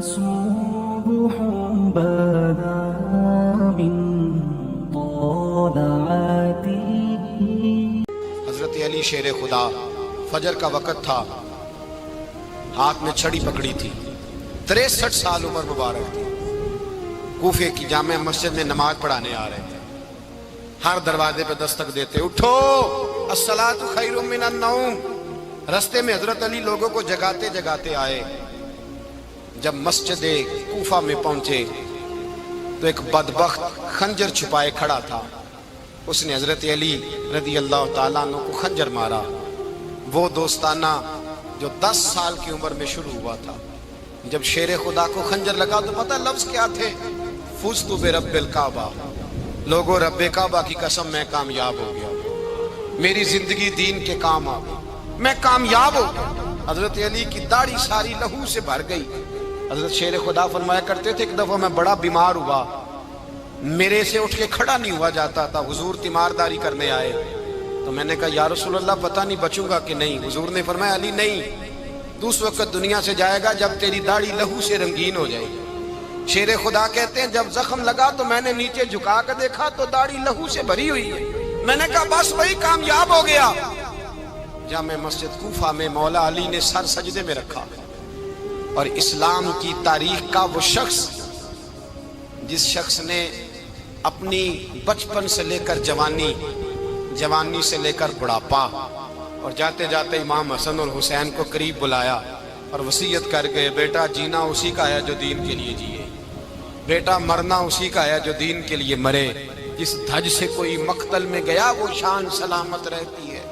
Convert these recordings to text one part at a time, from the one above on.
صبح بدا من طلعته. حضرت علی شیر خدا، فجر کا وقت تھا، ہاتھ میں چھڑی پکڑی تھی، 63 سال عمر مبارک تھی، کوفے کی جامع مسجد میں نماز پڑھانے آ رہے تھے، ہر دروازے پہ دستک دیتے، اٹھو الصلاۃ خیر من النوم. رستے میں حضرت علی لوگوں کو جگاتے جگاتے آئے. جب مسجد کوفہ میں پہنچے تو ایک بدبخت خنجر چھپائے کھڑا تھا، اس نے حضرت علی رضی اللہ تعالیٰ عنہ کو خنجر مارا. وہ دوستانہ جو 10 سال کی عمر میں شروع ہوا تھا، جب شیر خدا کو خنجر لگا تو پتہ لفظ کیا تھے؟ فزت برب الکعبہ. لوگوں، رب کعبہ کی قسم میں کامیاب ہو گیا، میری زندگی دین کے کام آ گئی، میں کامیاب ہو گیا. حضرت علی کی داڑھی ساری لہو سے بھر گئی. حضرت شیر خدا فرمایا کرتے تھے، ایک دفعہ میں بڑا بیمار ہوا، میرے سے اٹھ کے کھڑا نہیں ہوا جاتا تھا، حضور تیمارداری کرنے آئے تو میں نے کہا یا رسول اللہ پتہ نہیں بچوں گا کہ نہیں. حضور نے فرمایا علی نہیں، تو اس وقت دنیا سے جائے گا جب تیری داڑھی لہو سے رنگین ہو جائے گی. شیر خدا کہتے ہیں جب زخم لگا تو میں نے نیچے جھکا کر دیکھا تو داڑھی لہو سے بھری ہوئی ہے. میں نے کہا بس وہی کامیاب ہو گیا. جامع مسجد کوفہ میں مولا علی نے سر سجدے میں رکھا، اور اسلام کی تاریخ کا وہ شخص جس شخص نے اپنی بچپن سے لے کر جوانی، جوانی سے لے کر بڑھاپا، اور جاتے جاتے امام حسن اور حسین کو قریب بلایا اور وصیت کر گئے، بیٹا جینا اسی کا ہے جو دین کے لیے جیے، بیٹا مرنا اسی کا ہے جو دین کے لیے مرے. جس دھج سے کوئی مقتل میں گیا وہ شان سلامت رہتی ہے.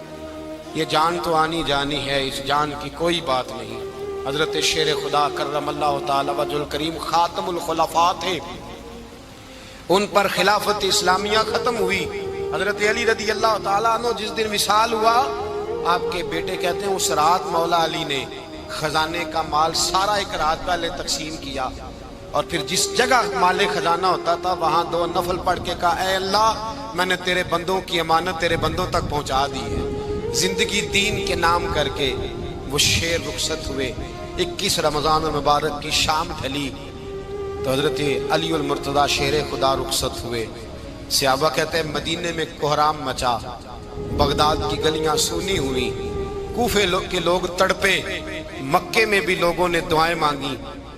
یہ جان تو آنی جانی ہے، اس جان کی کوئی بات نہیں. حضرت شیر خدا کرم اللہ تعالی وجہ الکریم خاتم الخلفاء تھے، ان پر خلافت اسلامیہ ختم ہوئی. حضرت علی رضی اللہ تعالیٰ عنہ جس دن وصال ہوا، آپ کے بیٹے کہتے ہیں اس رات مولا علی نے خزانے کا مال سارا ایک رات پہلے تقسیم کیا، اور پھر جس جگہ مال خزانہ ہوتا تھا وہاں 2 نفل پڑھ کے کہا اے اللہ میں نے تیرے بندوں کی امانت تیرے بندوں تک پہنچا دی ہے. زندگی دین کے نام کر کے وہ شیر رخصت ہوئے. 21 رمضان المبارک کی شام ڈھلی تو حضرت علی المرتضیٰ شیر خدا رخصت ہوئے. صحابہ کہتے ہیں مدینے میں کوہرام مچا، بغداد کی گلیاں سونی ہوئی، کوفے کے لوگ تڑپے، مکے میں بھی لوگوں نے دعائیں مانگی.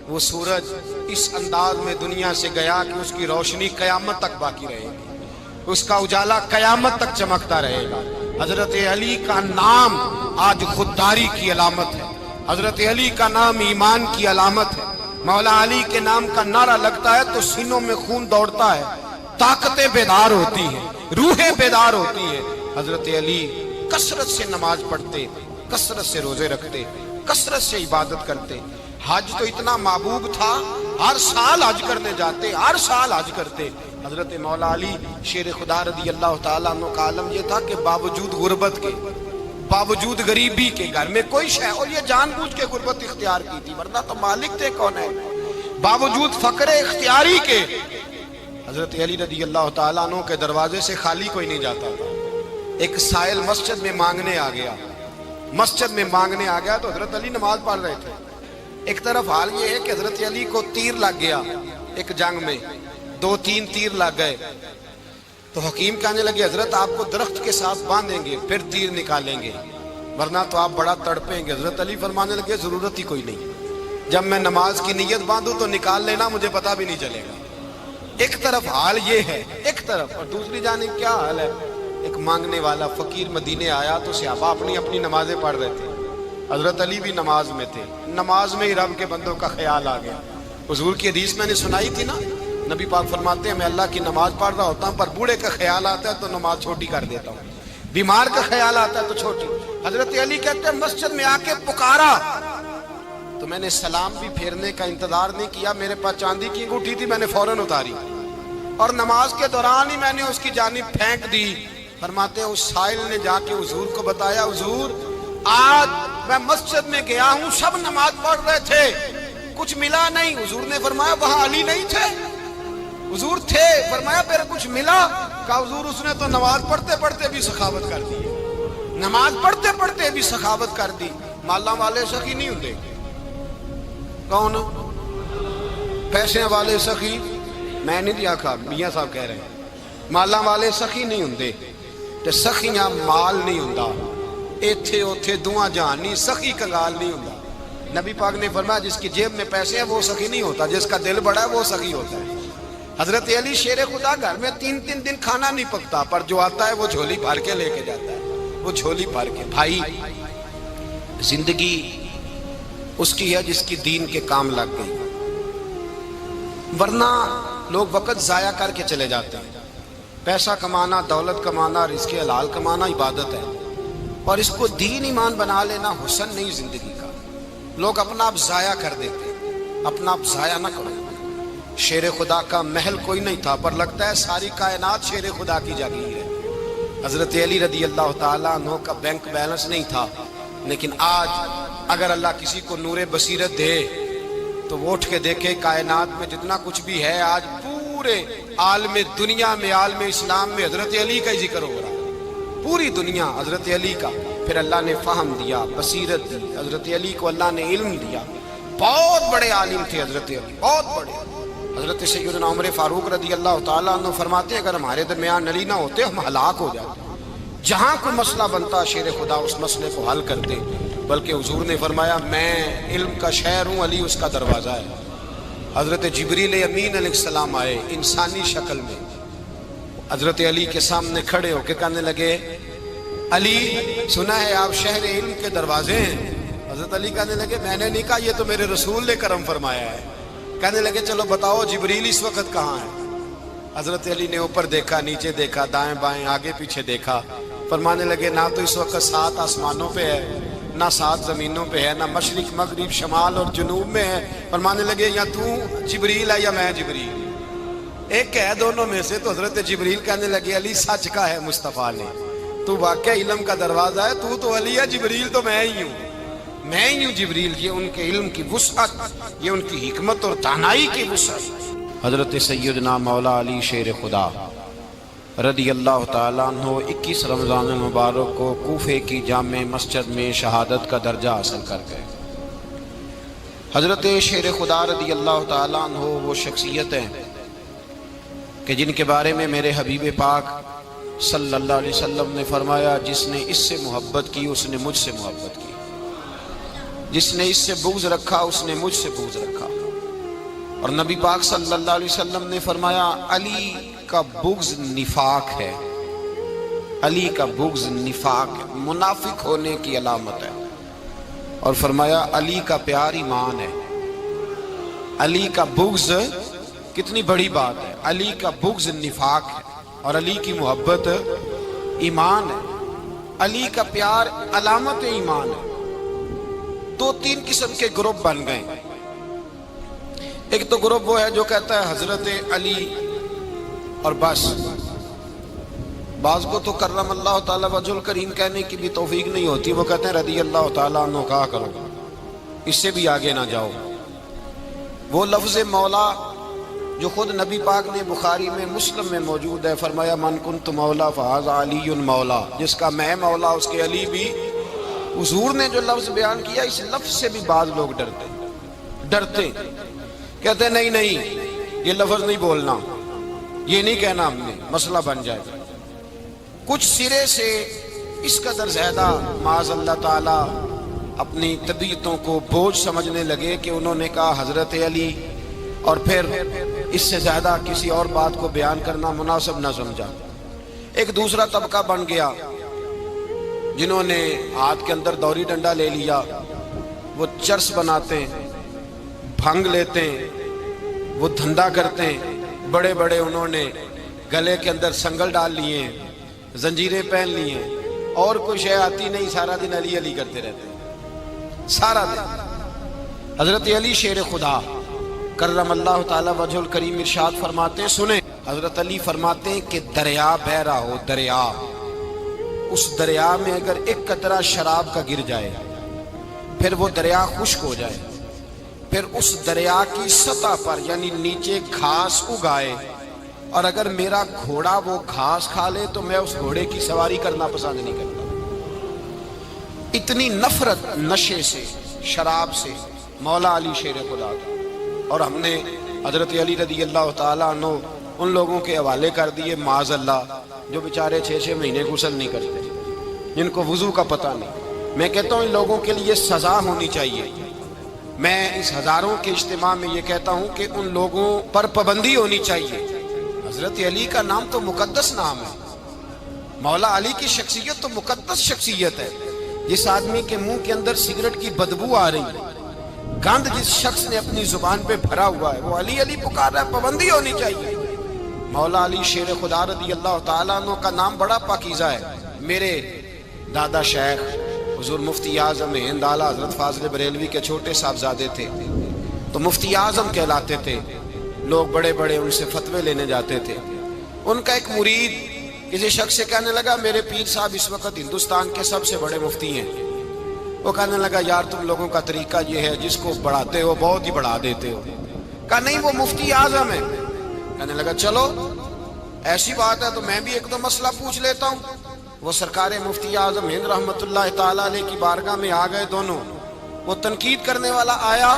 وہ سورج اس انداز میں دنیا سے گیا کہ اس کی روشنی قیامت تک باقی رہے گی، اس کا اجالا قیامت تک چمکتا رہے گا. حضرت علی کا نام آج خودداری کی علامت ہے، حضرت علی کا نام ایمان کی علامت ہے. مولا علی کے نام کا نعرہ لگتا ہے تو سینوں میں خون دوڑتا ہے، طاقتیں بیدار ہوتی ہیں، روحیں بیدار ہوتی ہیں. حضرت علی کثرت سے نماز پڑھتے، کثرت سے روزے رکھتے، کثرت سے عبادت کرتے. حج تو اتنا محبوب تھا، ہر سال حج کرنے جاتے، ہر سال حج کرتے. حضرت مولا علی شیر خدا رضی اللہ تعالیٰ عنہ کا عالم یہ تھا کہ باوجود غربت کے، باوجود غریبی کے، گھر میں کوئی شے، اور یہ جان بوجھ کے غربت اختیار کی تھی ورنہ تو مالک تھے کون ہے، باوجود فقر اختیاری کے حضرت علی رضی اللہ تعالیٰ عنہ کے دروازے سے خالی کوئی نہیں جاتا تھا. ایک سائل مسجد میں مانگنے آ گیا، مسجد میں مانگنے آ گیا تو حضرت علی نماز پڑھ رہے تھے. ایک طرف حال یہ ہے کہ حضرت علی کو تیر لگ گیا، ایک جنگ میں 2-3 تیر لگ گئے تو حکیم کہنے لگے حضرت آپ کو درخت کے ساتھ باندھیں گے پھر تیر نکالیں گے ورنہ تو آپ بڑا تڑپیں گے. حضرت علی فرمانے لگے ضرورت ہی کوئی نہیں، جب میں نماز کی نیت باندھوں تو نکال لینا، مجھے پتہ بھی نہیں چلے گا. ایک طرف حال یہ ہے، ایک طرف، اور دوسری جانب کیا حال ہے؟ ایک مانگنے والا فقیر مدینے آیا تو صحابہ اپنی اپنی نمازیں پڑھ رہے تھے، حضرت علی بھی نماز میں تھے. نماز میں ہی رب کے بندوں کا خیال آ گیا. حضور کی حدیث میں نے سنائی تھی نا، نبی پاک فرماتے ہیں میں اللہ کی نماز پڑھ رہا ہوتا ہوں پر بوڑھے کا خیال آتا ہے تو نماز چھوٹی کر دیتا ہوں، بیمار کا خیال آتا ہے تو چھوٹی. حضرت علی کہتے ہیں مسجد میں آ کے پکارا تو میں نے سلام بھی پھیرنے کا انتظار نہیں کیا، میرے پاس چاندی کی انگوٹھی تھی، میں نے فوراً اتاری اور نماز کے دوران ہی میں نے اس کی جانب پھینک دی. فرماتے ہیں اس سائل نے جا کے حضور کو بتایا حضور آج میں مسجد میں گیا ہوں، سب نماز پڑھ رہے تھے، کچھ ملا نہیں. حضور نے فرمایا وہاں علی نہیں تھے؟ حضور تھے. فرمایا پھر کچھ ملا؟ کہا حضور اس نے تو نماز پڑھتے پڑھتے بھی سخاوت کر دی، نماز پڑھتے پڑھتے بھی سخاوت کر دی. مالا والے سخی نہیں ہوتے، کون؟ پیسے والے سخی میں نہیں دیا کھا میاں صاحب کہہ رہے ہیں مالاں والے سخی نہیں ہوندے تے سخیاں مال نہیں ہوندا ایتھے اوتھے دعا جہان نہیں سخی کنگال نہیں ہوندا نبی پاک نے فرمایا جس کی جیب میں پیسے ہیں وہ سخی نہیں ہوتا جس کا دل بڑا ہے وہ سخی ہوتا ہے حضرت علی شیر خدا گھر میں 3 دن کھانا نہیں پکتا پر جو آتا ہے وہ جھولی بھر کے لے کے جاتا ہے وہ جھولی بھر کے بھائی زندگی اس کی ہے جس کی دین کے کام لگ گئی ورنہ لوگ وقت ضائع کر کے چلے جاتے ہیں پیسہ کمانا دولت کمانا رزق حلال کمانا عبادت ہے اور اس کو دین ایمان بنا لینا حسن نہیں زندگی کا لوگ اپنا آپ ضائع کر دیتے اپنا آپ ضائع نہ کرو شیر خدا کا محل کوئی نہیں تھا پر لگتا ہے ساری کائنات شیر خدا کی جاگیر ہے حضرت علی رضی اللہ تعالیٰ عنہ کا بینک بیلنس نہیں تھا لیکن آج اگر اللہ کسی کو نور بصیرت دے تو وہ اٹھ کے دیکھے کائنات میں جتنا کچھ بھی ہے آج پورے عالم دنیا میں عالم اسلام میں حضرت علی کا ہی ذکر ہو رہا ہے پوری دنیا حضرت علی کا پھر اللہ نے فہم دیا بصیرت دی حضرت علی کو اللہ نے علم دیا بہت بڑے عالم تھے حضرت علی بہت بڑے حضرت سیدنا عمر فاروق رضی اللہ تعالیٰ عنہ فرماتے ہیں اگر ہمارے درمیان علی نہ ہوتے ہم ہلاک ہو جاتے جہاں کوئی مسئلہ بنتا شیر خدا اس مسئلے کو حل کرتے بلکہ حضور نے فرمایا میں علم کا شہر ہوں علی اس کا دروازہ ہے حضرت جبریل امین علیہ السلام آئے انسانی شکل میں حضرت علی کے سامنے کھڑے ہو کے کہنے لگے علی سنا ہے آپ شہر علم کے دروازے ہیں حضرت علی کہنے لگے میں نے نہیں کہا یہ تو میرے رسول نے کرم فرمایا ہے کہنے لگے چلو بتاؤ جبریل اس وقت کہاں ہے حضرت علی نے اوپر دیکھا نیچے دیکھا دائیں بائیں آگے پیچھے دیکھا فرمانے لگے نہ تو اس وقت 7 آسمانوں پہ ہے نہ 7 زمینوں پہ ہے نہ مشرق مغرب شمال اور جنوب میں ہے فرمانے لگے یا تو جبریل ہے یا میں جبریل ایک ہے دونوں میں سے تو حضرت جبریل کہنے لگے علی سچ کا ہے مصطفیٰ نے تو واقعہ علم کا دروازہ ہے تو علی ہے جبریل تو میں ہی ہوں جبریل یہ ان کے علم کی وسعت یہ ان کی حکمت اور دانائی کی وسعت حضرت سیدنا مولا علی شیر خدا رضی اللہ تعالیٰ عنہ 21 رمضان المبارک کو کوفے کی جامع مسجد میں شہادت کا درجہ حاصل کر گئے حضرت شیر خدا رضی اللہ تعالیٰ عنہ وہ شخصیت ہیں کہ جن کے بارے میں میرے حبیب پاک صلی اللہ علیہ وسلم نے فرمایا جس نے اس سے محبت کی اس نے مجھ سے محبت کی جس نے اس سے بغض رکھا اس نے مجھ سے بغض رکھا اور نبی پاک صلی اللہ علیہ وسلم نے فرمایا علی کا بغض نفاق ہے علی کا بغض نفاق ہے منافق ہونے کی علامت ہے اور فرمایا علی کا پیار ایمان ہے علی کا بغض کتنی بڑی بات ہے علی کا بغض نفاق ہے اور علی کی محبت ایمان ہے علی کا پیار علامت ایمان ہے 2-3 قسم کے گروپ بن گئے ایک تو گروپ وہ ہے جو کہتا ہے حضرت علی اور بس بعض کو تو کرم اللہ تعالیٰ وجہ الکریم کہنے کی بھی توفیق نہیں ہوتی وہ کہتے ہیں رضی اللہ تعالیٰ عنہ کہا کرو اس سے بھی آگے نہ جاؤ وہ لفظ مولا جو خود نبی پاک نے بخاری میں مسلم میں موجود ہے فرمایا من کنت مولا فہذا علی مولا جس کا میں مولا اس کے علی بھی حضور نے جو لفظ بیان کیا اس لفظ سے بھی بعض لوگ ڈرتے کہتے ہیں نہیں یہ لفظ نہیں بولنا یہ نہیں کہنا ہم نے مسئلہ بن جائے گا کچھ سرے سے اس قدر زیادہ معاذ اللہ تعالی اپنی طبیعتوں کو بوجھ سمجھنے لگے کہ انہوں نے کہا حضرت علی اور پھر اس سے زیادہ کسی اور بات کو بیان کرنا مناسب نہ سمجھا ایک دوسرا طبقہ بن گیا جنہوں نے ہاتھ کے اندر دوری ڈنڈا لے لیا وہ چرس بناتے ہیں بھنگ لیتے ہیں وہ دھندا کرتے ہیں بڑے بڑے انہوں نے گلے کے اندر سنگل ڈال لیے ہیں زنجیریں پہن لی ہیں اور کوئی شے آتی نہیں سارا دن علی علی کرتے رہتے ہیں سارا دن حضرت علی شیر خدا کرم اللہ تعالی وجہ الکریم ارشاد فرماتے ہیں سنیں حضرت علی فرماتے ہیں کہ دریا بہ رہا ہو دریا اس دریا میں اگر ایک قطرہ شراب کا گر جائے پھر وہ دریا خشک ہو جائے پھر اس دریا کی سطح پر یعنی نیچے گھاس اگائے اور اگر میرا گھوڑا وہ گھاس کھا لے تو میں اس گھوڑے کی سواری کرنا پسند نہیں کرتا اتنی نفرت نشے سے شراب سے مولا علی شیر خدا تھا اور ہم نے حضرت علی رضی اللہ تعالیٰ عنہ ان لوگوں کے حوالے کر دیے معاذ اللہ جو بیچارے 6 مہینے غسل نہیں کرتے، جن کو وضو کا پتہ نہیں۔ میں کہتا ہوں ان لوگوں کے لیے سزا ہونی چاہیے۔ میں اس ہزاروں کے اجتماع میں یہ کہتا ہوں کہ ان لوگوں پر پابندی ہونی چاہیے۔ حضرت علی کا نام تو مقدس نام ہے، مولا علی کی شخصیت تو مقدس شخصیت ہے۔ جس آدمی کے منہ کے اندر سگریٹ کی بدبو آ رہی ہے، گند جس شخص نے اپنی زبان پہ بھرا ہوا ہے، وہ علی علی پکار رہا ہے، پابندی ہونی چاہیے۔ مولا علی شیر خدا رضی اللہ تعالیٰ عنہ کا نام بڑا پاکیزہ ہے۔ میرے دادا شیخ حضور مفتی اعظم ہند اعلیٰ حضرت فاضل بریلوی کے چھوٹے صاحبزادے تھے، تو مفتی اعظم کہلاتے تھے، لوگ بڑے بڑے ان سے فتوے لینے جاتے تھے۔ ان کا ایک مرید کسی شخص سے کہنے لگا میرے پیر صاحب اس وقت ہندوستان کے سب سے بڑے مفتی ہیں۔ وہ کہنے لگا یار تم لوگوں کا طریقہ یہ ہے، جس کو بڑھاتے ہو بہت ہی بڑھا دیتے ہو۔ کہا نہیں وہ مفتی اعظم ہے۔ کہنے لگا چلو ایسی بات ہے تو میں بھی ایک دو مسئلہ پوچھ لیتا ہوں۔ وہ سرکار مفتی اعظم ہند رحمت اللہ تعالیٰ علیہ کی بارگاہ میں آ گئے دونوں۔ وہ تنقید کرنے والا آیا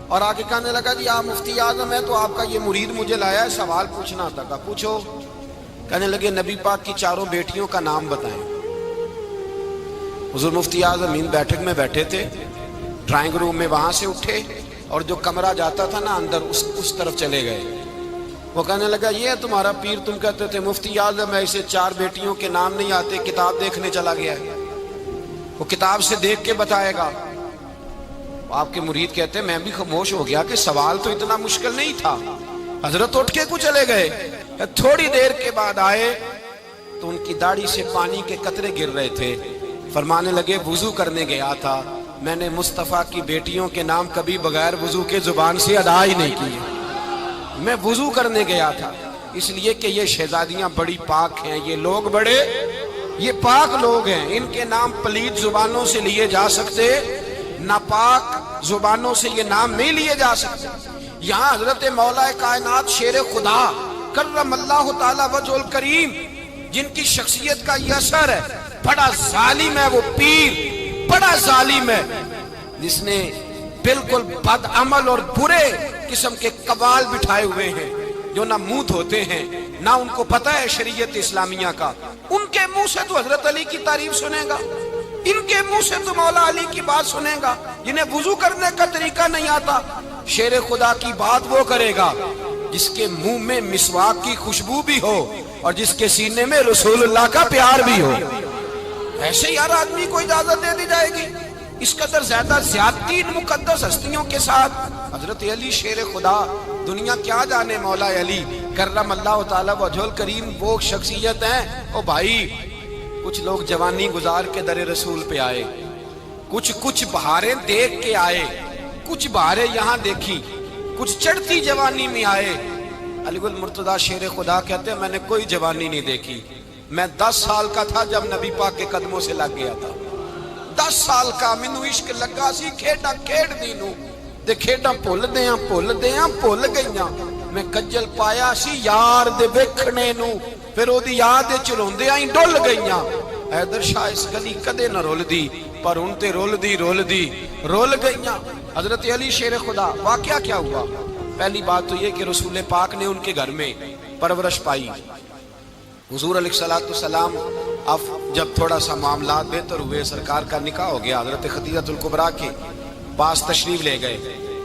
اور آگے کہنے لگا جی آپ مفتی اعظم ہیں تو آپ کا یہ مرید مجھے لایا ہے، سوال پوچھنا تھا۔ کہا پوچھو۔ کہنے لگے نبی پاک کی 4 بیٹیوں کا نام بتائیں۔ حضور مفتی اعظم ہند بیٹھک میں بیٹھے تھے، ڈرائنگ روم میں وہاں سے اٹھے اور جو کمرہ جاتا تھا نا اندر اس طرف چلے گئے۔ وہ کہنے لگا یہ ہے تمہارا پیر، تم کہتے تھے مفتی اعظم ہے، اسے 4 بیٹیوں کے نام نہیں آتے، کتاب دیکھنے چلا گیا ہے، وہ کتاب سے دیکھ کے بتائے گا۔ آپ کے مرید کہتے ہیں میں بھی خاموش ہو گیا کہ سوال تو اتنا مشکل نہیں تھا۔ حضرت اٹھ کے کو چلے گئے۔ تھوڑی دیر کے بعد آئے تو ان کی داڑھی سے پانی کے قطرے گر رہے تھے۔ فرمانے لگے وضو کرنے گیا تھا، میں نے مصطفیٰ کی بیٹیوں کے نام کبھی بغیر وضو کے زبان سے ادا ہی نہیں کیے۔ میں وضو کرنے گیا تھا اس لیے کہ یہ شہزادیاں بڑی پاک ہیں، یہ لوگ بڑے یہ پاک لوگ ہیں، ان کے نام پلید زبانوں سے لیے جا سکتے، ناپاک زبانوں سے یہ نام نہیں لیے جا سکتے۔ یہاں حضرت مولا کائنات شیر خدا کرم اللہ تعالی وجہ الکریم جن کی شخصیت کا یہ اثر ہے، بڑا ظالم ہے وہ پیر، بڑا ظالم ہے جس نے بالکل بد عمل اور برے قسم کے قوال بٹھائے ہوئے ہیں، جو نہ منہ دھوتے ہیں نہ ان کو پتہ ہے شریعت اسلامیہ کا۔ ان کے منہ سے تو حضرت علی کی تعریف سنے گا، ان کے منہ سے تو مولا علی کی بات سنے گا۔ جنہیں وضو کرنے کا طریقہ نہیں آتا، شیر خدا کی بات وہ کرے گا جس کے منہ میں مسواک کی خوشبو بھی ہو اور جس کے سینے میں رسول اللہ کا پیار بھی ہو۔ ایسے یار آدمی کو اجازت دے دی جائے گی؟ اس قدر زیادہ زیادتی ان مقدس ہستیوں کے ساتھ۔ حضرت علی شیر خدا، دنیا کیا جانے مولا علی کرم اللہ تعالی وجہ الکریم وہ شخصیت ہیں۔ او بھائی کچھ لوگ جوانی گزار کے در رسول پہ آئے، کچھ بہاریں دیکھ کے آئے، کچھ بہاریں یہاں دیکھی، کچھ چڑھتی جوانی میں آئے۔ علی گل مرتضیٰ شیر خدا کہتے ہیں میں نے کوئی جوانی نہیں دیکھی، میں 10 سال کا تھا جب نبی پاک کے قدموں سے لگ گیا تھا۔ 10 سال کا مینوں عشق لگا سی، کھیڈا کھیڈ دی نوں تے کھیڈاں بھول گئیاں۔ میں کجل پایا سی یار دے ویکھنے نوں، پھر او دی یاد وچ روندیاں ہی ڈل گئیاں۔ حیدر شاہ اس گلی کدے نہ رول دی، پر ہن تے رول دی رول گئیاں۔ حضرت علی شیر خدا، واقعہ کیا ہوا؟ پہلی بات تو یہ کہ رسول پاک نے ان کے گھر میں پرورش پائی۔ حضور علیہ الصلوۃ والسلام اب جب تھوڑا سا معاملات بہتر ہوئے، سرکار کا نکاح ہو گیا، حضرت خدیجہ الکبریٰ کے پاس تشریف لے گئے۔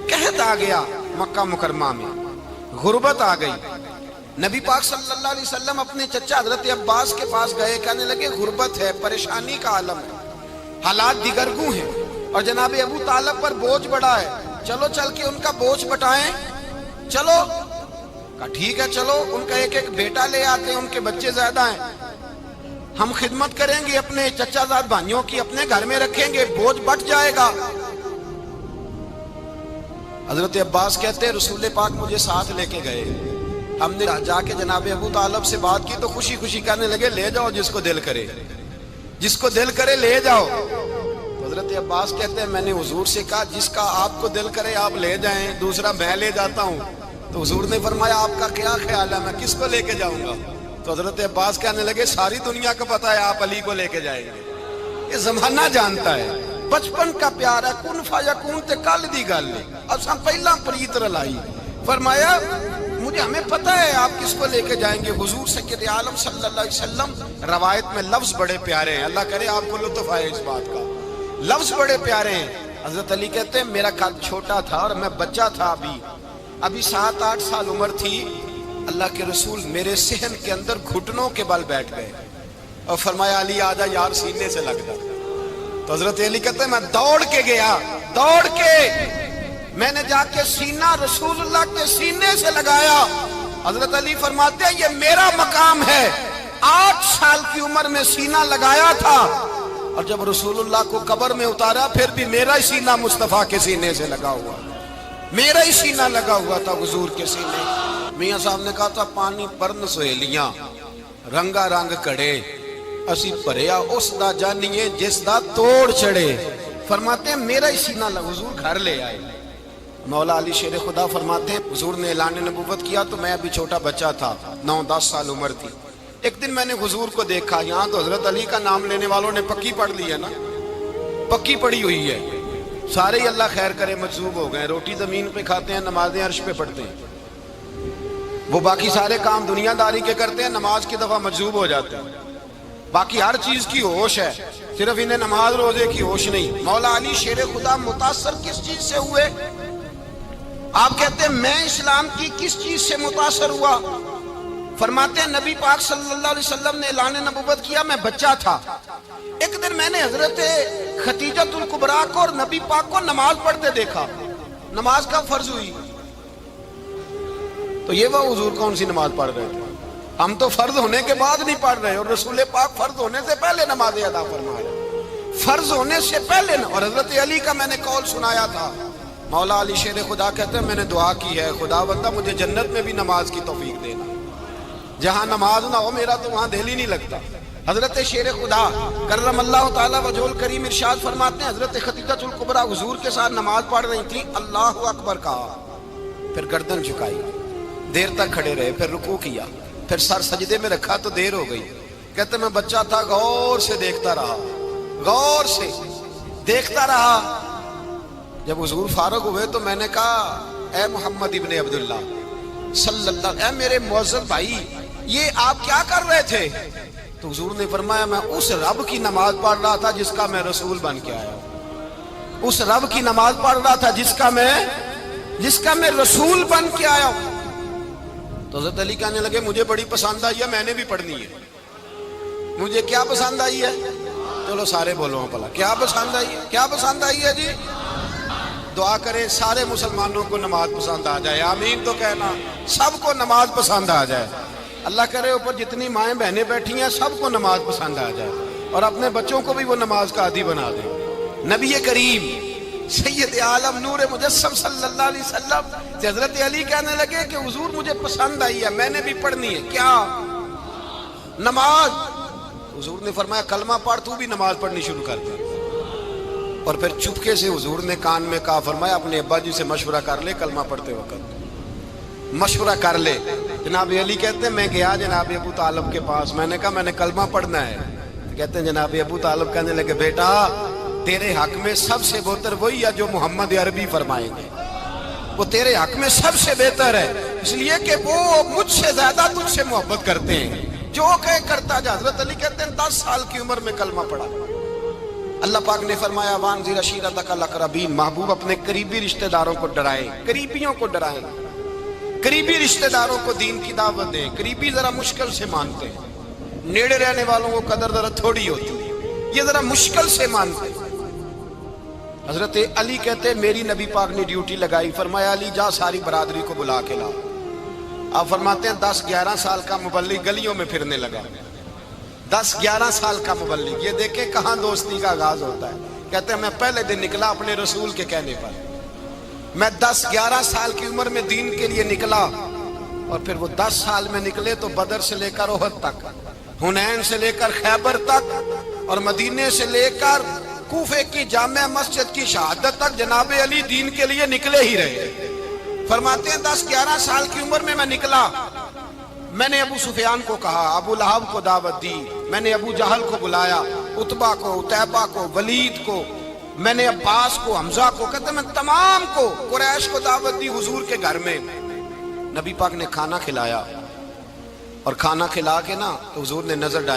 قحط آ گیا مکہ مکرمہ میں، غربت آ گئی۔ نبی پاک صلی اللہ علیہ وسلم اپنے چچا حضرت عباس کے پاس گئے، کہنے لگے غربت ہے، پریشانی کا عالم ہے، حالات دیگرگوں ہیں اور جناب ابو طالب پر بوجھ بڑا ہے، چلو چل کے ان کا بوجھ بٹائیں۔ چلو کہا ٹھیک ہے چلو، ان کا ایک بیٹا لے آتے ہیں، ان کے بچے زیادہ ہیں، ہم خدمت کریں گے اپنے چچا زاد بھائیوں کی، اپنے گھر میں رکھیں گے، بوجھ بٹ جائے گا۔ حضرت عباس کہتے ہیں رسول پاک مجھے ساتھ لے کے گئے، ہم نے جا کے جناب ابو طالب سے بات کی تو خوشی خوشی کہنے لگے لے جاؤ جس کو دل کرے لے جاؤ۔ حضرت عباس کہتے ہیں میں نے حضور سے کہا جس کا آپ کو دل کرے آپ لے جائیں، دوسرا میں لے جاتا ہوں۔ تو حضور نے فرمایا آپ کا کیا خیال ہے، میں کس کو لے کے جاؤں گا؟ تو حضرت عباس کہنے لگے ساری دنیا کو پتا ہے آپ علی کو لے کے جائیں گے، یہ زمانہ جانتا ہے، بچپن کا پیار ہے، کن فیکون تے کل دی گل ہے، اساں پہلا پریت رلائی، فرمایا مجھے ہمیں پتہ ہے آپ کس کو لے کے جائیں گے، حضور سید عالم صلی اللہ علیہ وسلم۔ روایت میں لفظ بڑے پیارے ہیں، اللہ کرے آپ کو لطف آئے اس بات کا، لفظ بڑے پیارے ہیں۔ حضرت علی کہتے ہیں میرا قد چھوٹا تھا اور میں بچہ تھا، ابھی 7-8 سال عمر تھی، اللہ کے رسول میرے صحن کے اندر گھٹنوں کے بل بیٹھ گئے اور فرمایا علی آجا یار سینے سے لگ جا۔ تو حضرت علی کہتے ہیں میں دوڑ کے گیا، دوڑ کے میں نے جا کے سینہ رسول اللہ کے سینے سے لگایا۔ حضرت علی فرماتے ہیں یہ میرا مقام ہے، 8 سال کی عمر میں سینہ لگایا تھا، اور جب رسول اللہ کو قبر میں اتارا پھر بھی میرا ہی سینہ مصطفیٰ کے سینے سے لگا ہوا، میرا ہی سینہ لگا ہوا تھا حضور کے سینے۔ میاں صاحب نے کہا تھا پانی پرن سہیلیاں رنگا رنگ کڑے، اسی پریا اس دا جانیے جس دا توڑ چڑھے۔ فرماتے ہیں میرا ہی سینہ لگا، حضور گھر لے آئے۔ مولا علی شیر خدا فرماتے ہیں حضور نے اعلان نبوت کیا تو میں ابھی چھوٹا بچہ تھا، 9-10 سال عمر تھی۔ ایک دن میں نے حضور کو دیکھا، یہاں تو حضرت علی کا نام لینے والوں نے پکی پڑھ لی ہے نا، پکی پڑھی ہوئی ہے، سارے ہی اللہ خیر کرے مجذوب ہو گئے، روٹی زمین پہ کھاتے ہیں، نمازیں عرش پہ پڑھتے ہیں، وہ باقی سارے کام دنیا داری کے کرتے ہیں، نماز کی دفعہ مجذوب ہو جاتے ہیں، باقی ہر چیز کی ہوش ہے، صرف انہیں نماز روزے کی ہوش نہیں۔ مولا علی شیر خدا متاثر کس چیز سے ہوئے؟ آپ کہتے ہیں میں اسلام کی کس چیز سے متاثر ہوا؟ فرماتے ہیں نبی پاک صلی اللہ علیہ وسلم نے اعلان نبوت کیا، میں بچہ تھا، ایک دن میں نے حضرت خدیجہ الکبریٰ کو اور نبی پاک کو نماز پڑھتے دیکھا۔ نماز کب فرض ہوئی؟ تو یہ وہ حضور کون سی نماز پڑھ رہے تھے؟ ہم تو فرض ہونے کے بعد نہیں پڑھ رہے، اور رسول پاک فرض ہونے سے پہلے نماز ادا فرما رہے، فرض ہونے سے پہلے۔ اور حضرت علی کا میں نے قول سنایا تھا، مولا علی شیر خدا کہتے ہیں میں نے دعا کی ہے خدا بندہ مجھے جنت میں بھی نماز کی توفیق دینا، جہاں نماز نہ ہو میرا تو وہاں دل ہی نہیں لگتا۔ حضرت شیر خدا کرم اللہ تعالیٰ وجہہ الکریم ارشاد فرماتے ہیں حضرت خدیجہ الکبریٰ حضور کے ساتھ نماز پڑھ رہی تھیں، اللہ اکبر کہا، پھر گردن جھکائی، دیر تک کھڑے رہے، پھر رکوع کیا، پھر سر سجدے میں رکھا تو دیر ہو گئی۔ کہتے میں بچہ تھا، غور سے دیکھتا رہا، غور سے دیکھتا رہا۔ جب حضور فارغ ہوئے تو میں نے کہا اے محمد ابن عبداللہ صلی اللہ، اے میرے معزز بھائی یہ آپ کیا کر رہے تھے؟ تو حضور نے فرمایا میں اس رب کی نماز پڑھ رہا تھا جس کا میں رسول بن کے آیا ہوں، اس رب کی نماز پڑھ رہا تھا جس کا میں رسول بن کے آیا ہوں۔ تو حضرت علی کہنے لگے مجھے بڑی پسند آئی ہے، میں نے بھی پڑھنی ہے۔ مجھے کیا پسند آئی ہے؟ چلو سارے بولو پلا، کیا پسند آئی ہے؟ کیا پسند آئی ہے جی؟ دعا کرے سارے مسلمانوں کو نماز پسند آ جائے، آمین تو کہنا، سب کو نماز پسند آ جائے۔ اللہ کرے اوپر جتنی مائیں بہنیں بیٹھی ہیں سب کو نماز پسند آ جائے، اور اپنے بچوں کو بھی وہ نماز کا عادی بنا دیں۔ نبی کریم سید عالم نور مجسم صلی اللہ علیہ وسلم سے حضرت علی کہنے لگے کہ حضور مجھے پسند آئی ہے، میں نے بھی پڑھنی ہے، کیا؟ نماز۔ حضور نے فرمایا کلمہ پڑھ، تو بھی نماز پڑھنی شروع کر دے۔ اور پھر چپکے سے حضور نے کان میں کہا، فرمایا اپنے ابا جی سے مشورہ کر لے، کلمہ پڑھتے وقت مشورہ کر لے۔ جناب علی کہتے ہیں میں گیا جناب ابو طالب کے پاس، میں نے کہا میں نے کلمہ پڑھنا ہے۔ کہتے ہیں جناب ابو طالب کہنے لگے بیٹا تیرے حق میں سب سے بہتر وہی ہے جو محمد عربی فرمائیں گے، وہ تیرے حق میں سب سے بہتر ہے، اس لیے کہ وہ مجھ سے زیادہ تجھ سے محبت کرتے ہیں، جو کہے کرتا جا۔ حضرت علی کہتے ہیں 10 سال کی عمر میں کلمہ پڑھا۔ اللہ پاک نے فرمایا وانذر عشیرتک الاقربین، محبوب اپنے قریبی رشتہ داروں کو ڈرائیں، قریبیوں کو ڈرائیں، قریبی رشتہ داروں کو دین کی دعوت دیں۔ قریبی ذرا مشکل سے مانتے ہیں، نیڑے رہنے والوں کو قدر ذرا تھوڑی ہوتی ہے، یہ ذرا مشکل سے مانتے ہیں۔ حضرت علی کہتے ہیں میری نبی پاک نے ڈیوٹی لگائی، فرمایا علی جا ساری برادری کو بلا کے لا۔ آپ فرماتے ہیں 10-11 سال کا مبلغ گلیوں میں پھرنے لگا، 10-11 سال کا مبلغ، یہ دیکھیں کہاں دوستی کا آغاز ہوتا ہے۔ کہتے ہیں میں پہلے دن نکلا اپنے رسول کے کہنے پر، میں 10-11 سال کی عمر میں دین کے لیے نکلا، اور پھر وہ 10 سال میں نکلے تو بدر سے لے کر احد تک، حنین سے لے کر خیبر تک، اور مدینے سے لے کر کوفے کی جامع مسجد کی شہادت تک جناب علی دین کے لیے نکلے ہی رہے۔ فرماتے ہیں 10-11 سال کی عمر میں میں نکلا، میں نے ابو سفیان کو کہا، ابو لہب کو دعوت دی، میں نے ابو جہل کو بلایا، عتبہ کو، عتیبہ کو، ولید کو، میں نے عباس کو، حمزہ کو، کہتے میں تمام کو قریش کو دعوت دی حضور کے گھر میں۔ نبی پاک نے کھانا کھلایا اور کھانا کھلا کے نا تو حضور نے نظر ڈالی